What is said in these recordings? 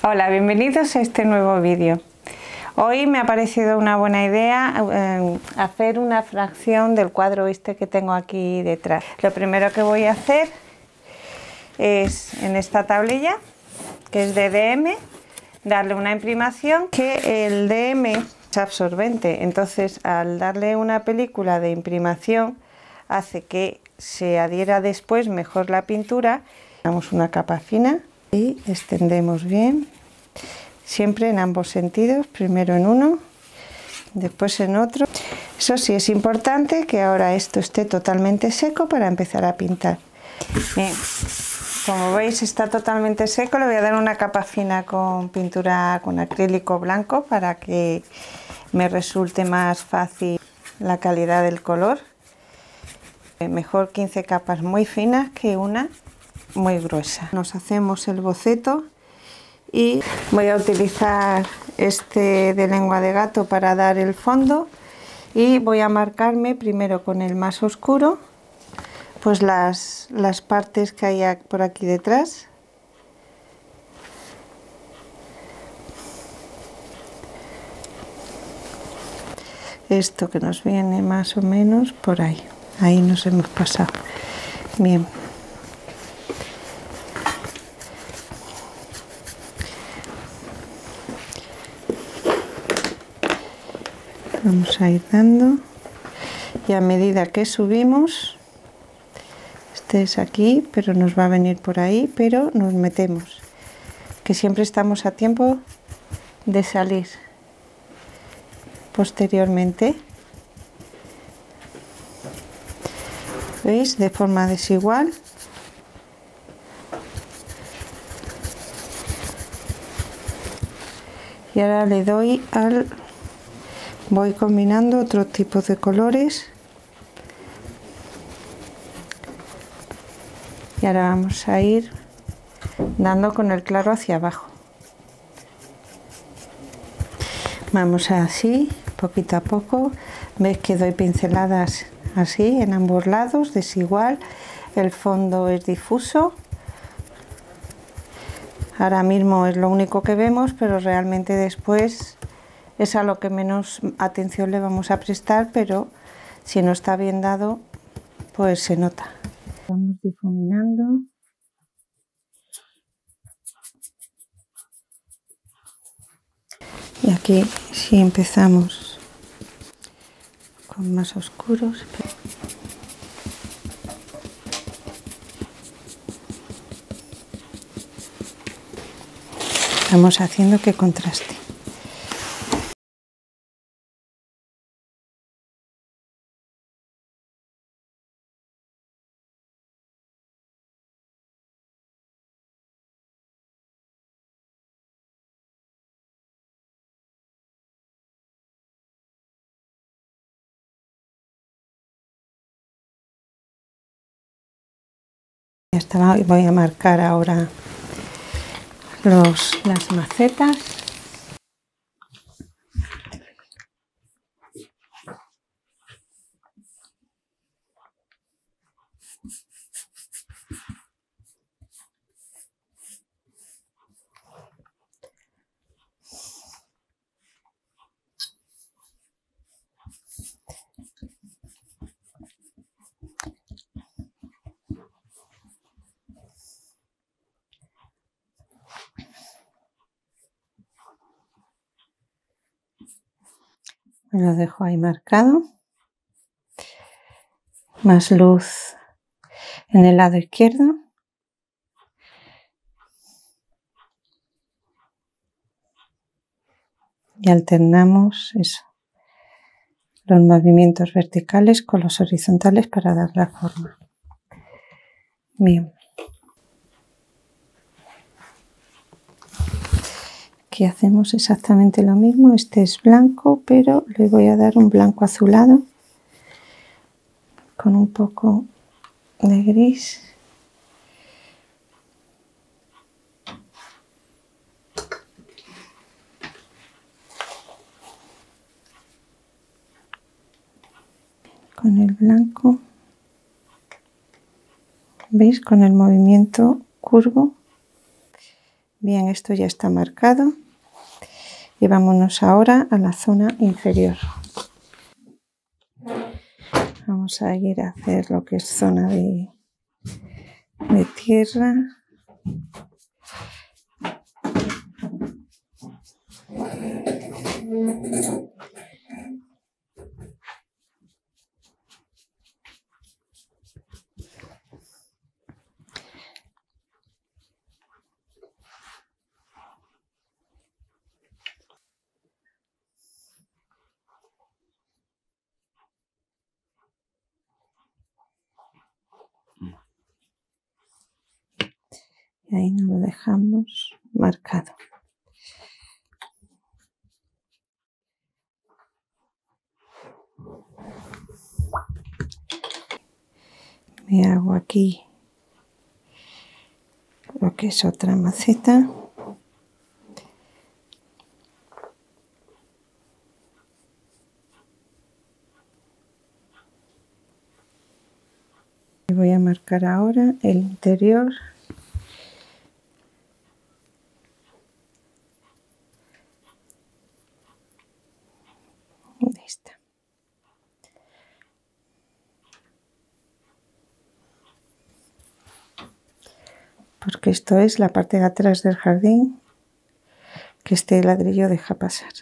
Hola, bienvenidos a este nuevo vídeo. Hoy me ha parecido una buena idea hacer una fracción del cuadro este que tengo aquí detrás. Lo primero que voy a hacer es en esta tablilla, que es de DM, darle una imprimación, que el DM es absorbente, entonces al darle una película de imprimación hace que se adhiera después mejor la pintura. Damos una capa fina y extendemos bien, siempre en ambos sentidos, primero en uno, después en otro. Eso sí, es importante que ahora esto esté totalmente seco para empezar a pintar. Bien, como veis está totalmente seco, le voy a dar una capa fina con pintura con acrílico blanco para que me resulte más fácil la calidad del color. Mejor 15 capas muy finas que una muy gruesa. Nos hacemos el boceto y voy a utilizar este de lengua de gato para dar el fondo y voy a marcarme primero con el más oscuro pues las partes que hay por aquí detrás. Esto que nos viene más o menos por ahí, ahí nos hemos pasado. Bien. Vamos a ir dando y a medida que subimos, este es aquí, pero nos va a venir por ahí, pero nos metemos, que siempre estamos a tiempo de salir posteriormente. ¿Veis? De forma desigual. Y ahora le doy voy combinando otros tipos de colores. Y ahora vamos a ir dando con el claro hacia abajo. Vamos así, poquito a poco. Veis que doy pinceladas así en ambos lados, desigual. El fondo es difuso. Ahora mismo es lo único que vemos, pero realmente después es a lo que menos atención le vamos a prestar, pero si no está bien dado, pues se nota. Vamos difuminando. Y aquí sí empezamos con más oscuros. Estamos haciendo que contraste. Ya está, voy a marcar ahora las macetas. Me lo dejo ahí marcado. Más luz en el lado izquierdo. Y alternamos eso, los movimientos verticales con los horizontales para dar la forma. Bien. Aquí hacemos exactamente lo mismo. Este es blanco, pero le voy a dar un blanco azulado con un poco de gris. Con el blanco, ¿veis? Con el movimiento curvo Bien, esto ya está marcado y vámonos ahora a la zona inferior. Vamos a ir a hacer lo que es zona de tierra. Y ahí nos lo dejamos marcado. Me hago aquí lo que es otra maceta. Voy a marcar ahora el interior. Ahí está. Porque esto es la parte de atrás del jardín que este ladrillo deja pasar.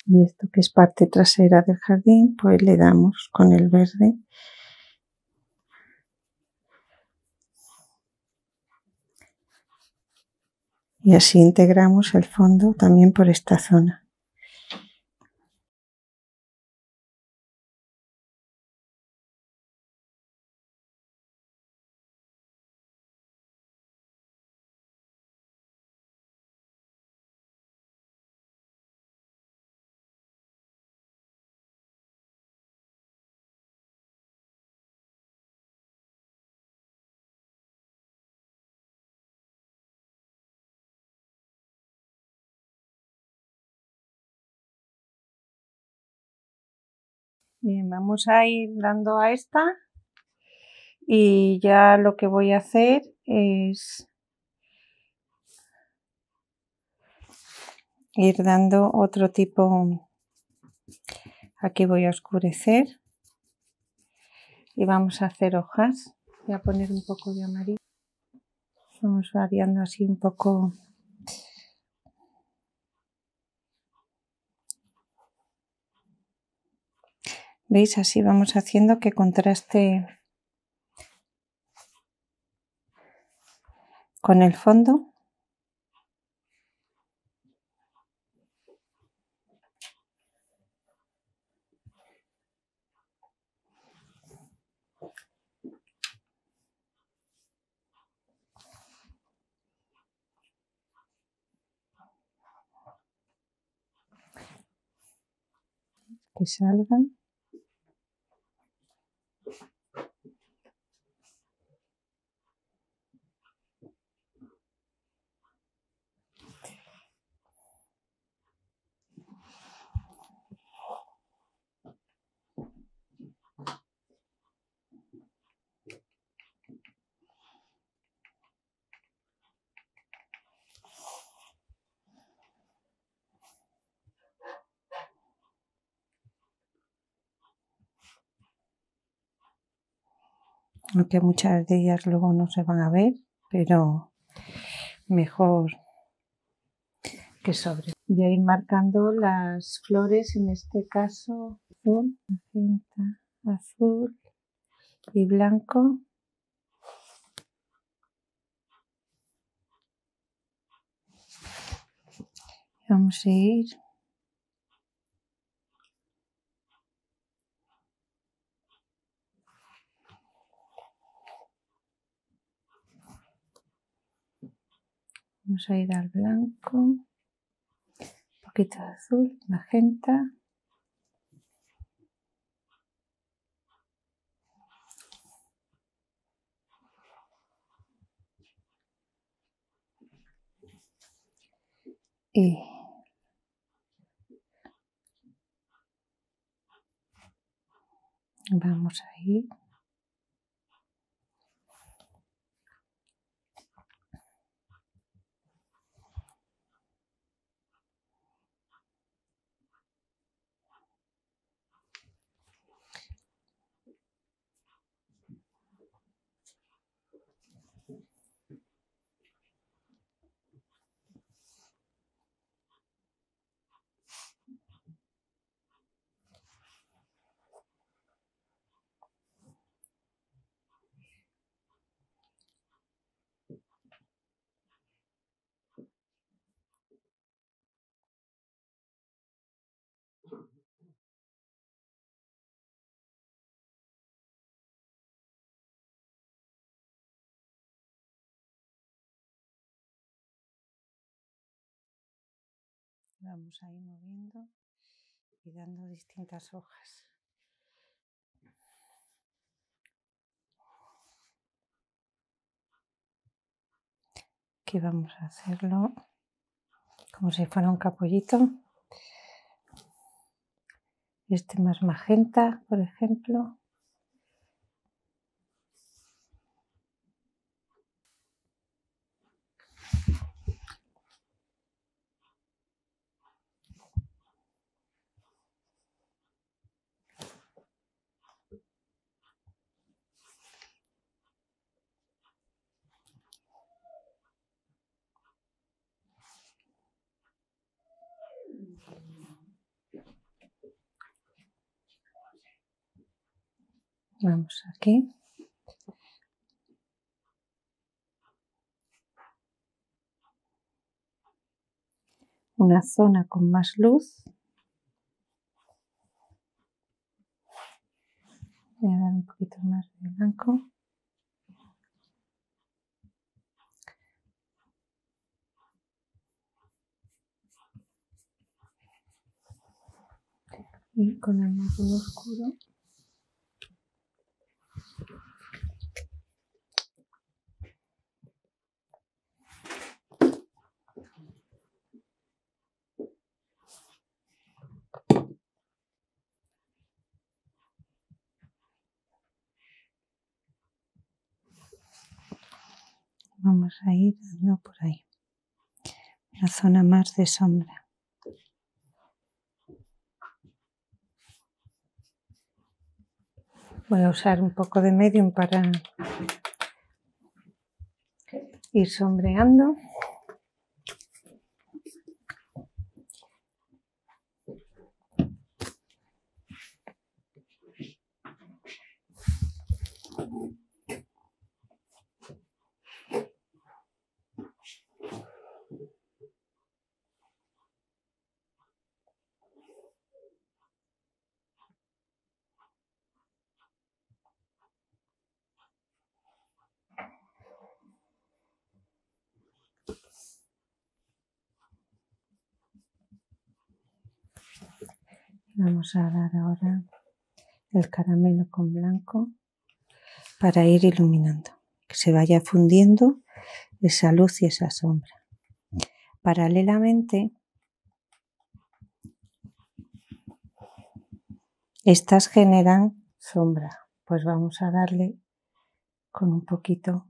Y esto que es parte trasera del jardín, pues le damos con el verde. Y así integramos el fondo también por esta zona. Bien, vamos a ir dando a esta y ya lo que voy a hacer es ir dando otro tipo. Aquí voy a oscurecer y vamos a hacer hojas. Voy a poner un poco de amarillo. Vamos variando así un poco. ¿Veis? Así vamos haciendo que contraste con el fondo. Que salgan. Aunque muchas de ellas luego no se van a ver, pero mejor que sobre. Voy a ir marcando las flores, en este caso azul, magenta, azul y blanco. Vamos a ir Vamos a ir al blanco, un poquito de azul, magenta. Y vamos ahí. Vamos ahí moviendo y dando distintas hojas. Aquí vamos a hacerlo como si fuera un capullito. Este más magenta, por ejemplo. Vamos aquí. Una zona con más luz. Voy a dar un poquito más de blanco. Y con el marrón oscuro vamos a ir dando por ahí una zona más de sombra. Voy a usar un poco de medium para ir sombreando. Vamos a dar ahora el caramelo con blanco para ir iluminando, que se vaya fundiendo esa luz y esa sombra. Paralelamente, estas generan sombra, pues vamos a darle con un poquito.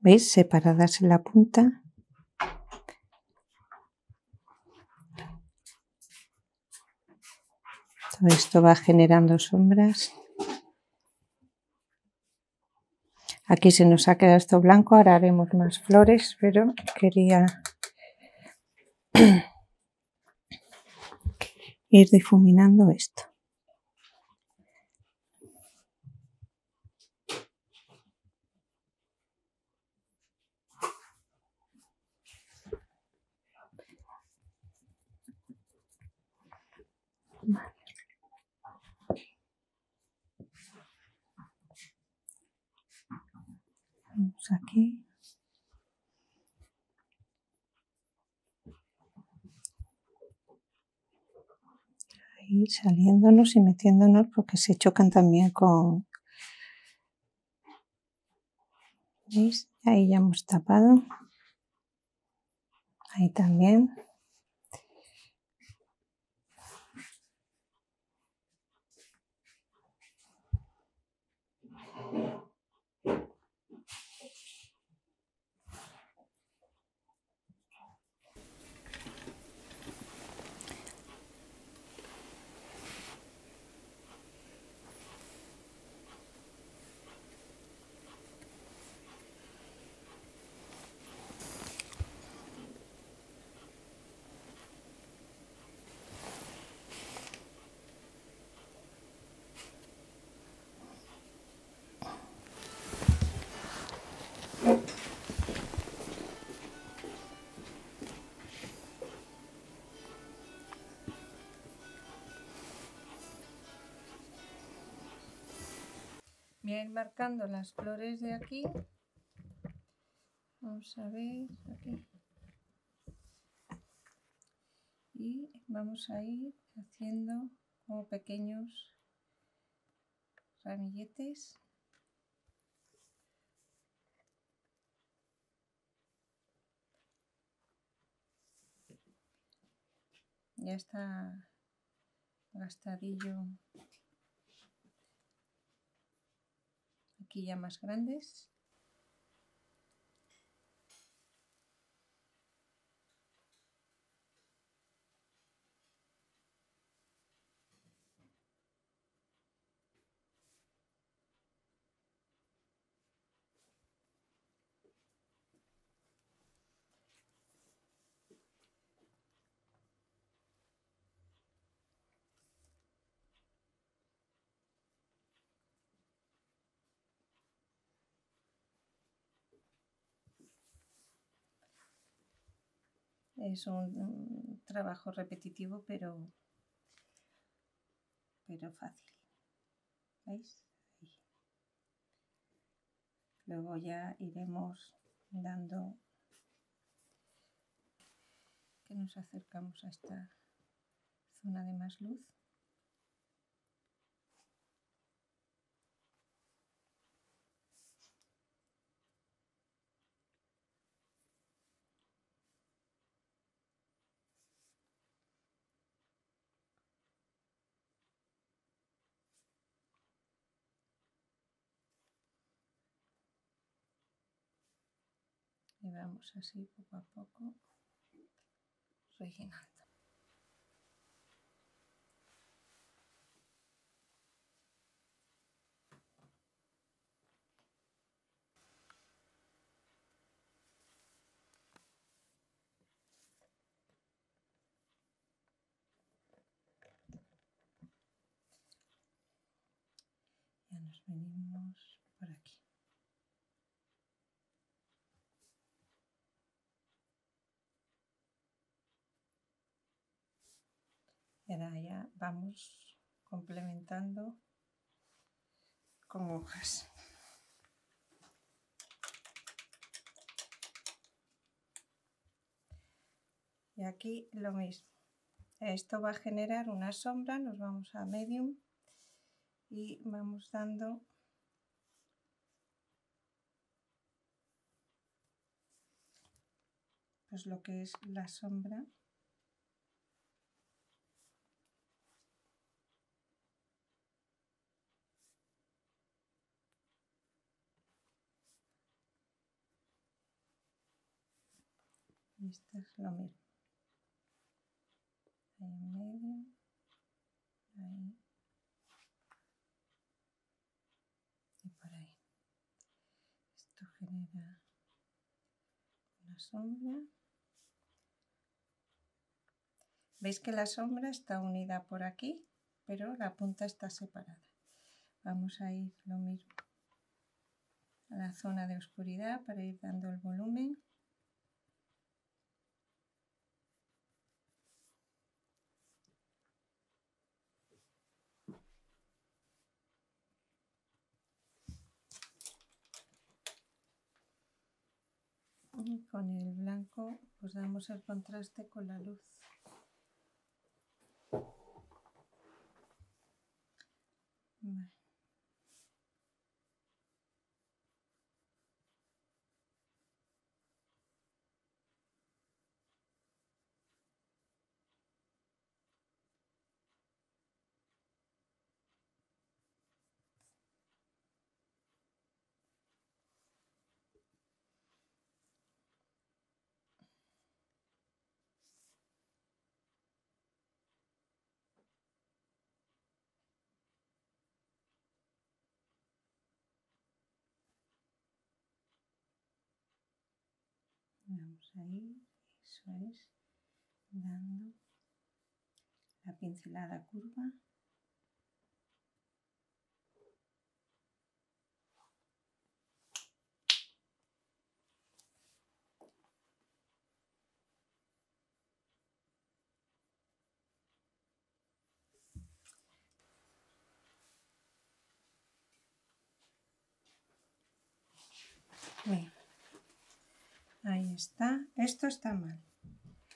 ¿Veis? Separadas en la punta. Todo esto va generando sombras. Aquí se nos ha quedado esto blanco, ahora haremos más flores, pero quería ir difuminando esto. Vale. Vamos aquí. Ahí saliéndonos y metiéndonos porque se chocan también con... ¿Veis? Ahí ya hemos tapado. Ahí también. Voy a ir marcando las flores de aquí. Vamos a ver aquí. Y vamos a ir haciendo como pequeños ramilletes. Ya está gastadillo. Aquí ya más grandes. Es un trabajo repetitivo, pero fácil. ¿Veis? Ahí. Luego ya iremos dando que nos acercamos a esta zona de más luz. Y vamos así poco a poco rellenando. Ya nos venimos por aquí. Y ahora ya vamos complementando con hojas. Y aquí lo mismo. Esto va a generar una sombra, nos vamos a medium y vamos dando pues lo que es la sombra. Y esto es lo mismo. Ahí en medio, ahí y por ahí. Esto genera una sombra. Veis que la sombra está unida por aquí, pero la punta está separada. Vamos a ir lo mismo a la zona de oscuridad para ir dando el volumen. Y con el blanco pues damos el contraste con la luz. Vale. Vamos ahí, eso es, dando la pincelada curva. Bien, ahí está. Esto está mal.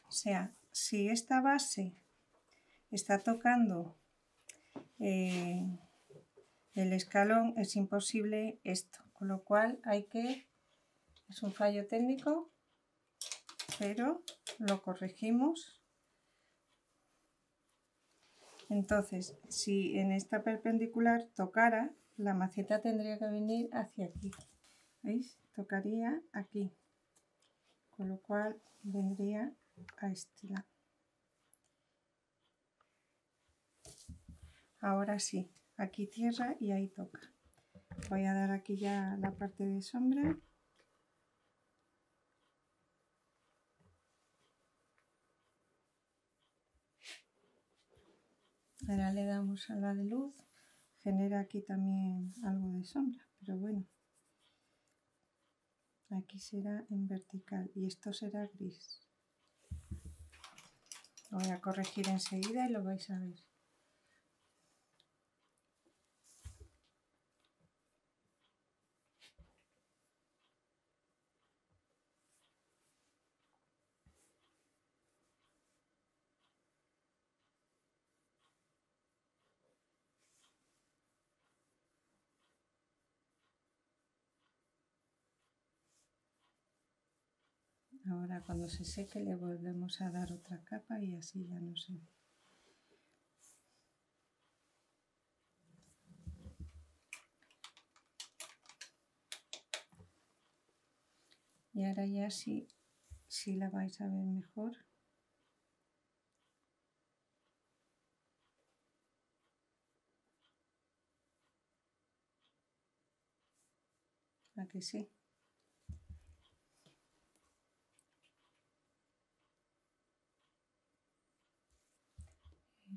O sea, si esta base está tocando el escalón, es imposible esto. Con lo cual es un fallo técnico, pero lo corregimos. Entonces, si en esta perpendicular tocara, la maceta tendría que venir hacia aquí. ¿Veis? Tocaría aquí, con lo cual vendría a este lado. Ahora sí, aquí tierra y ahí toca. Voy a dar aquí ya la parte de sombra. Ahora le damos a la de luz, genera aquí también algo de sombra, pero bueno. Aquí será en vertical y esto será gris. Lo voy a corregir enseguida y lo vais a ver. Ahora cuando se seque le volvemos a dar otra capa y así ya no se ve. Y ahora ya sí la vais a ver mejor. ¿A que sí?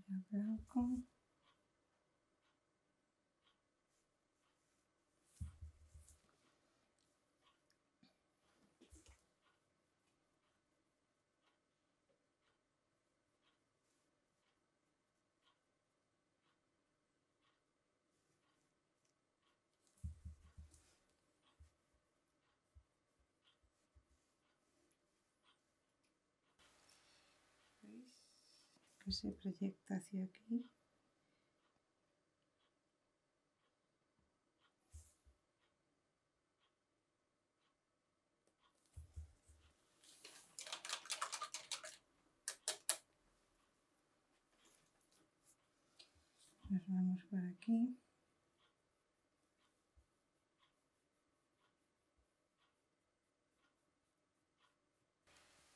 Era blanco. ¿Veis? Que se proyecta hacia aquí. Nos vamos por aquí.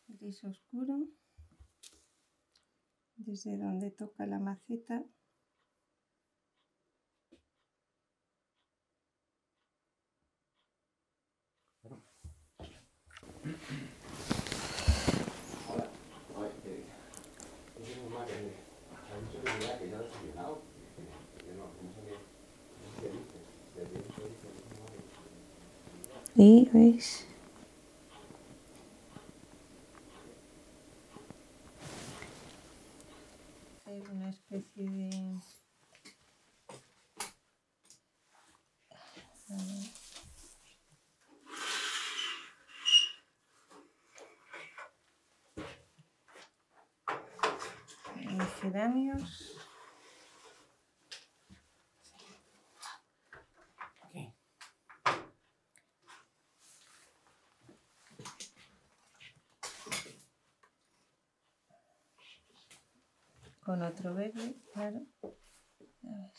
Gris oscuro. Desde donde toca la maceta. Y veis, hacer una especie de geranios. Okay. Con otro verde, claro. A ver.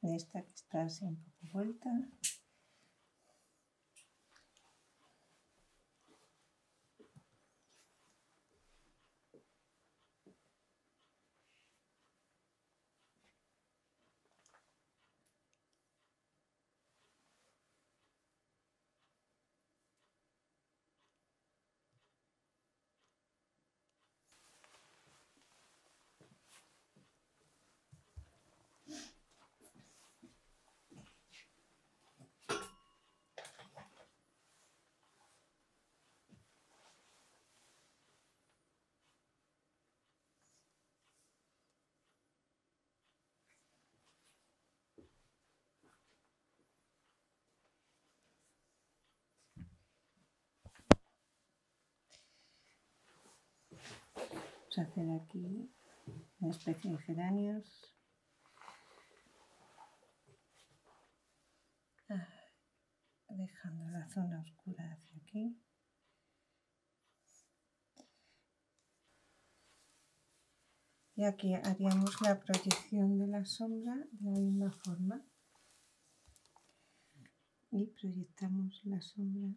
Esta que está así un poco vuelta. Vamos a hacer aquí una especie de geranios. Dejando la zona oscura hacia aquí. Y aquí haríamos la proyección de la sombra de la misma forma. Y proyectamos la sombra.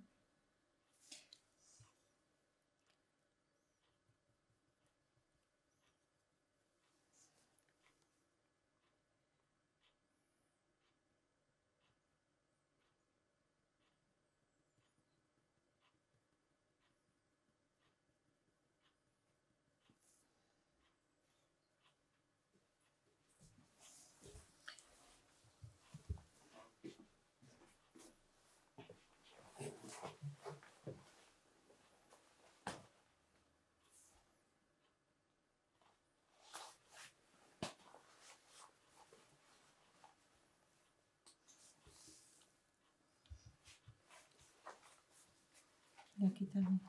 Y aquí también.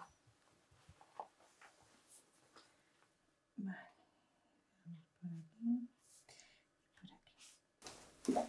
Vale. Por aquí. Por aquí.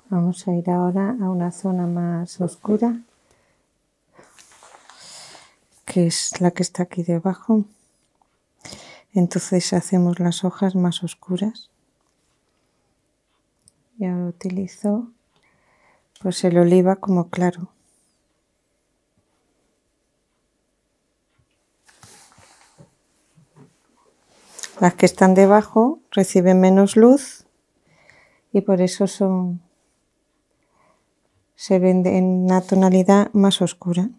Vamos a ir ahora a una zona más oscura, que es la que está aquí debajo. Entonces hacemos las hojas más oscuras. Y ahora utilizo pues el oliva como claro. Las que están debajo reciben menos luz y por eso se ven en una tonalidad más oscura.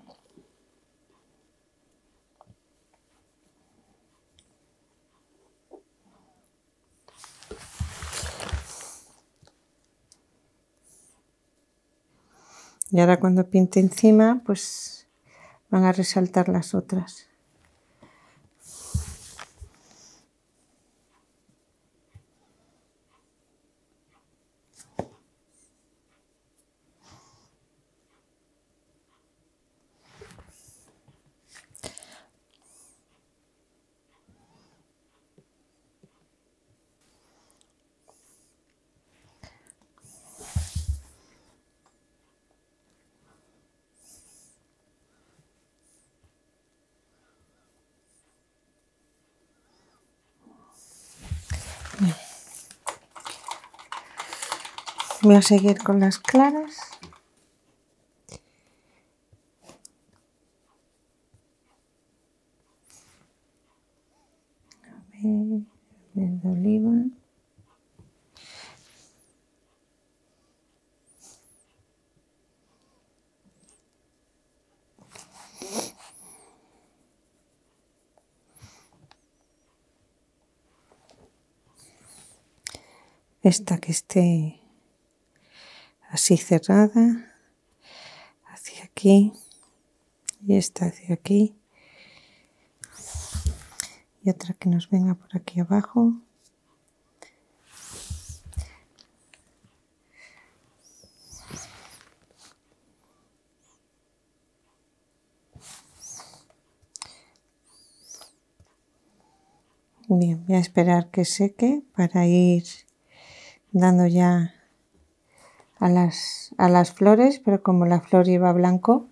Y ahora cuando pinte encima, pues van a resaltar las otras. Voy a seguir con las claras. Verde oliva. Esta que esté así cerrada, hacia aquí, y esta hacia aquí, y otra que nos venga por aquí abajo. Bien, voy a esperar que seque para ir dando ya a las flores, pero como la flor lleva blanco,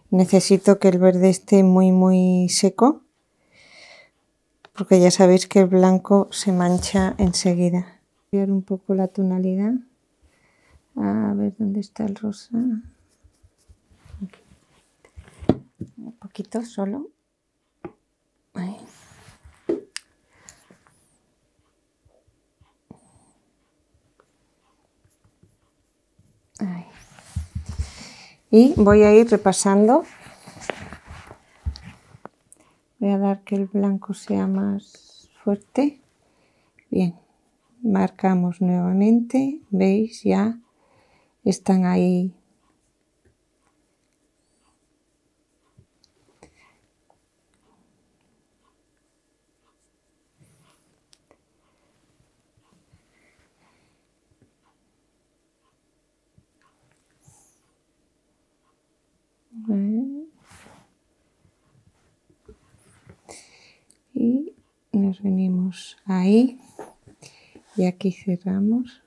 necesito que el verde esté muy seco, porque ya sabéis que el blanco se mancha enseguida. Voy a ver un poco la tonalidad, a ver dónde está el rosa. Aquí. Un poquito solo. Ahí. Ahí. Y voy a ir repasando. Voy a dar que el blanco sea más fuerte. Bien, marcamos nuevamente. ¿Veis? Ya están ahí. Y nos venimos ahí y aquí cerramos,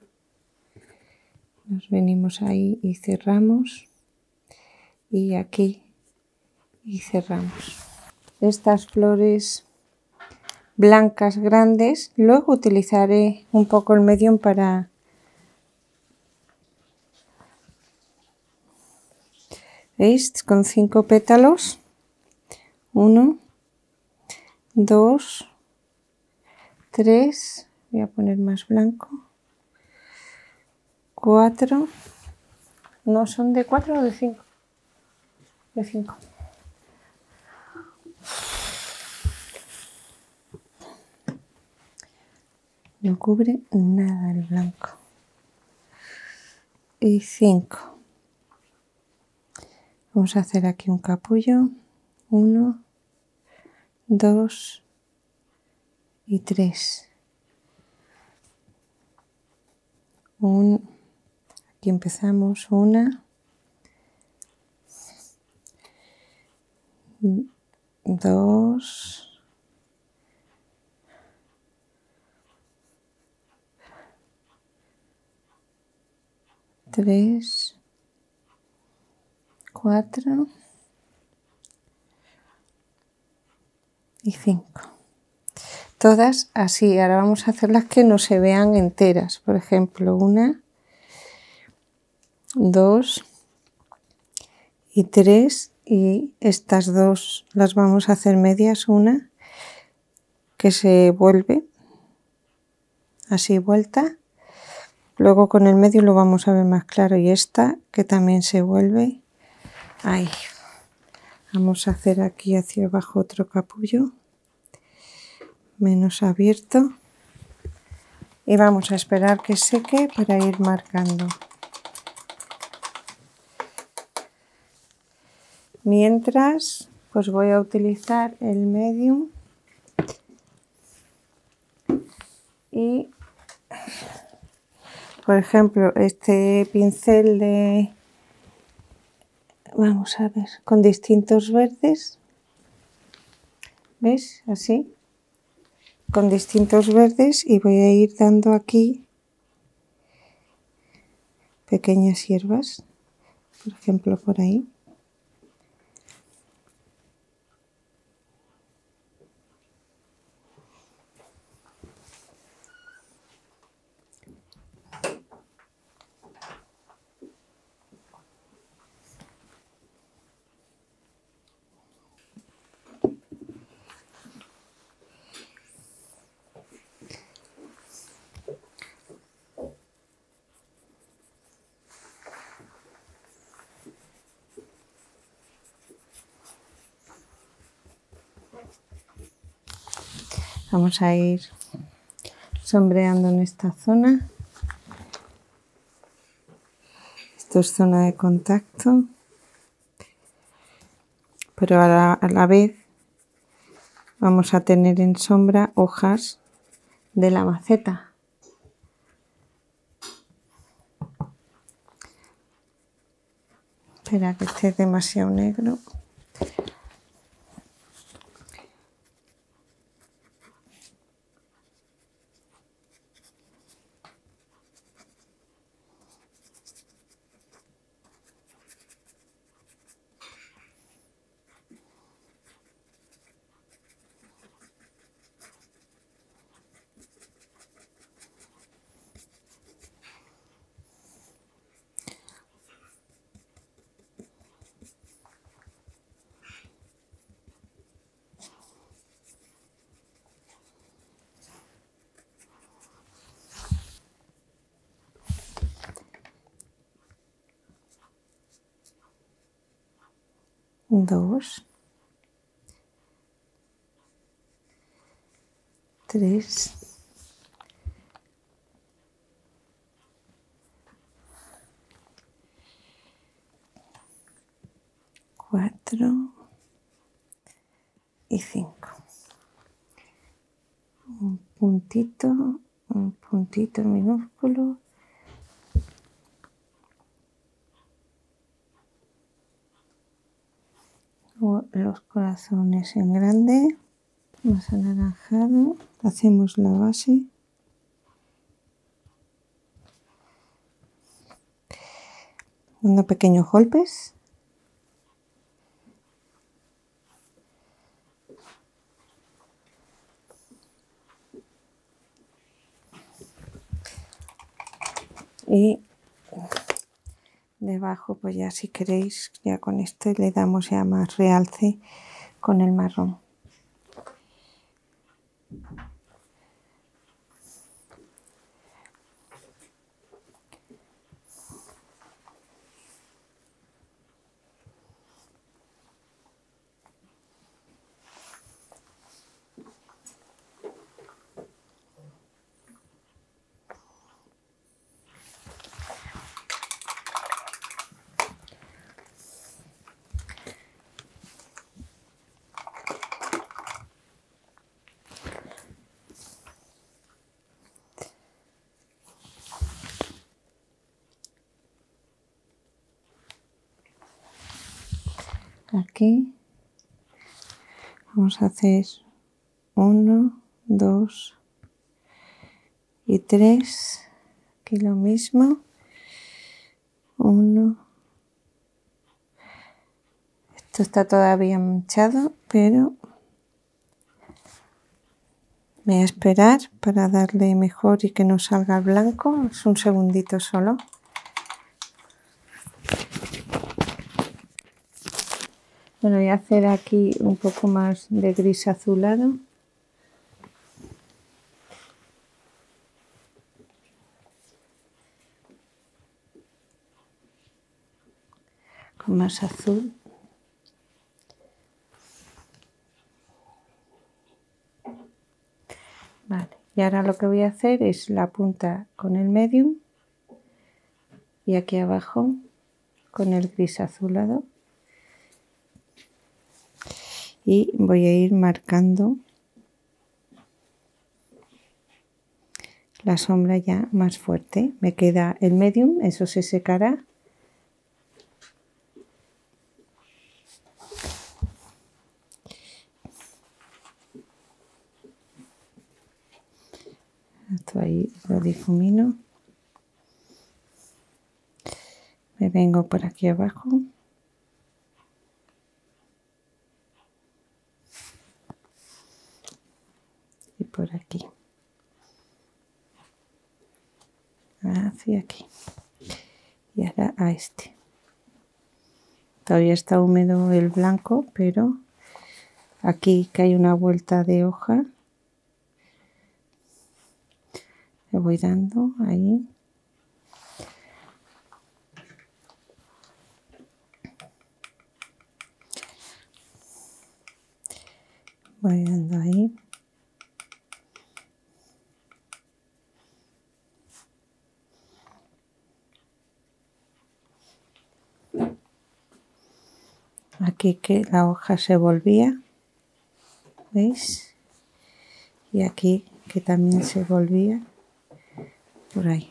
nos venimos ahí y cerramos, y aquí y cerramos. Estas flores blancas grandes, luego utilizaré un poco el medium para ¿veis? Con 5 pétalos, 1, 2, 3, voy a poner más blanco, 4, no son de 4 o de 5, de 5. No cubre nada el blanco. Y 5. Vamos a hacer aquí un capullo. 1, 2 y 3. Aquí empezamos 1, 2, 3, 4 y 5. Todas así. Ahora vamos a hacer las que no se vean enteras. Por ejemplo, 1, 2 y 3, y estas dos las vamos a hacer medias. Una que se vuelve así vuelta, luego con el medio lo vamos a ver más claro, y esta que también se vuelve ahí. Vamos a hacer aquí hacia abajo otro capullo menos abierto y vamos a esperar que seque para ir marcando. Mientras, pues voy a utilizar el medium y, por ejemplo, este pincel de, vamos a ver, con distintos verdes, ¿ves? Así, con distintos verdes, y voy a ir dando aquí pequeñas hierbas, por ejemplo por ahí. Vamos a ir sombreando en esta zona. Esto es zona de contacto, pero a la vez vamos a tener en sombra hojas de la maceta. Espera que esté demasiado negro. Dos, tres, cuatro y cinco. Un puntito minúsculo. Los corazones en grande, más anaranjado. Hacemos la base. Dando pequeños golpes. Y debajo, pues ya si queréis, ya con esto le damos ya más realce con el marrón. Aquí vamos a hacer 1, 2 y 3. Aquí lo mismo. 1. Esto está todavía manchado, pero voy a esperar para darle mejor y que no salga el blanco. Es un segundito solo. Bueno, voy a hacer aquí un poco más de gris azulado. Con más azul. Vale, y ahora lo que voy a hacer es la punta con el medium y aquí abajo con el gris azulado. Y voy a ir marcando la sombra ya más fuerte. Me queda el medium, eso se secará. Esto ahí lo difumino. Me vengo por aquí abajo. Y por aquí. Hacia aquí. Y ahora a este. Todavía está húmedo el blanco, pero aquí que hay una vuelta de hoja, le voy dando ahí. Voy dando ahí. aquí que la hoja se volvía, ¿veis? Y aquí que también se volvía por ahí.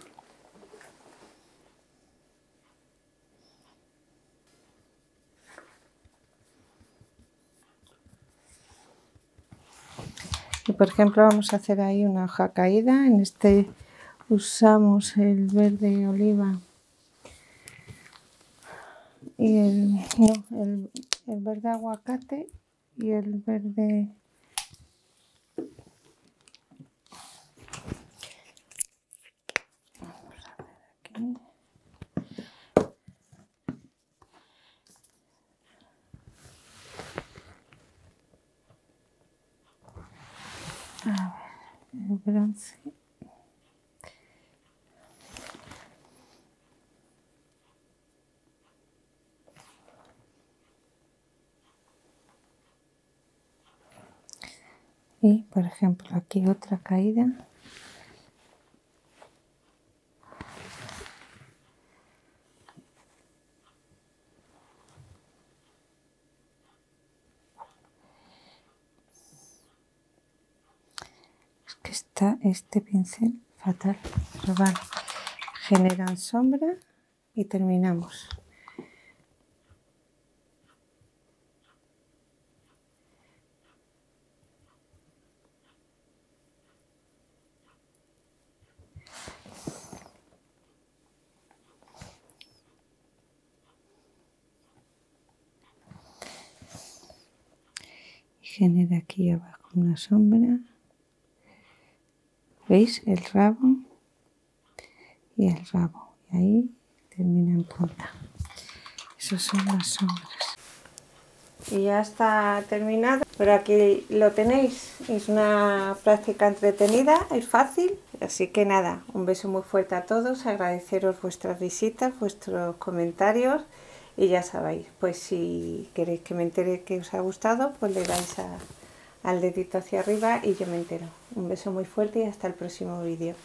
Y por ejemplo vamos a hacer ahí una hoja caída. En este usamos el verde oliva y el verde aguacate y el verde aquí. A ver, el bronce. Y por ejemplo aquí otra caída. Es que está este pincel fatal, pero vale. Generan sombra y terminamos. Genera aquí abajo una sombra. ¿Veis? El rabo y el rabo. Y ahí termina en punta. Esas son las sombras. Y ya está terminado. Pero aquí lo tenéis. Es una práctica entretenida, es fácil. Así que nada, un beso muy fuerte a todos. Agradeceros vuestras visitas, vuestros comentarios. Y ya sabéis, pues si queréis que me entere que os ha gustado, pues le dais al dedito hacia arriba y yo me entero. Un beso muy fuerte y hasta el próximo vídeo.